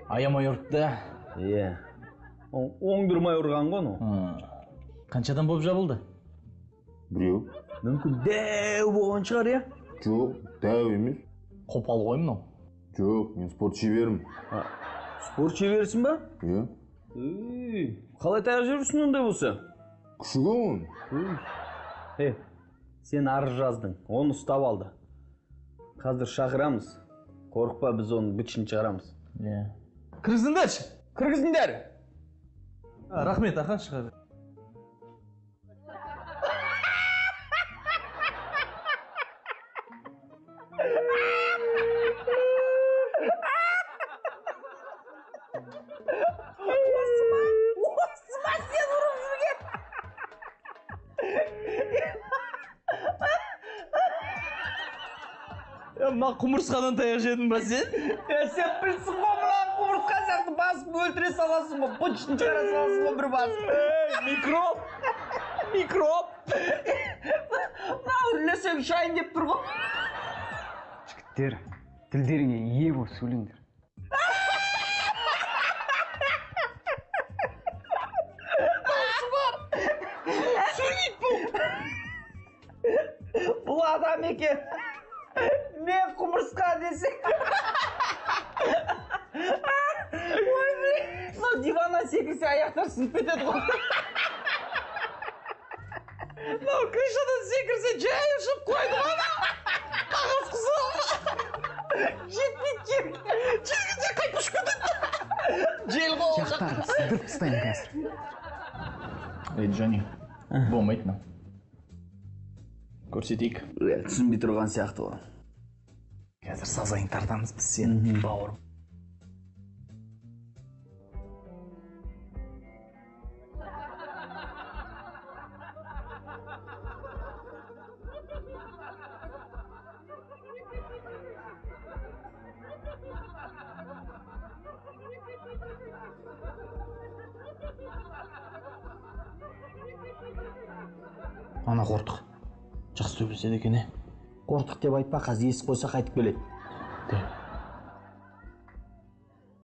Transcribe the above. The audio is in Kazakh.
Аямай ұрды. Иә. Оңдырмай ұрған ғой, Қаншадан болып жабылды? Біреу. Мүмкін дәу болған шығар, иә? Жоқ, дәу емес. Қопал ғой мынау. Жоқ, мен спорт шеберім. Спорт шеберсің ба? Иә. Қалай таяқ жүрсің ондай болса? Күшігімін. Сен арыз жаздың, оны ұстап алды. Қазір шақырамыз. Қорықпа, біз оның бітшін шығарамыз. Кіргізіңдерші. Кіргізіңдер. Рахмет, ақан шығар. Осыма сен ұрып жүрген. Ма құмырсқадан таяқ жедің ба сен? Сен білсің ғой, мына құмырсқа сияқты басып өлтіре саласың ғой, бұтшын шығара саласың ғой бір басып. Микроб. Микроб. Мына үрлесең шайын деп тұр ғой. Жігіттер, тілдеріңе ие болып сөйлеңдер. Бұл адам екен. Мен құмырсқа десең. Ой, мынау диваннан секірсе аяқтар сынып кетеді ғой. Мынау крышадан секірсе жай ұшып қойды ғой. Қағаз қызы. Жетпейді жерге қайтып ұшып кетеді. Жел ғой. Жақтарын сындырып тастаймын қазір. Джонни, болмайды мынау. Көрсетейік. Түсінбей тұрған сияқты ғой. Қазір сазайын тартамыз біз сен, бауырым. Ана қортық. Жақсы төбелеседі екен, Қортық деп айтпа, қазір есі қойса қайтып келеді.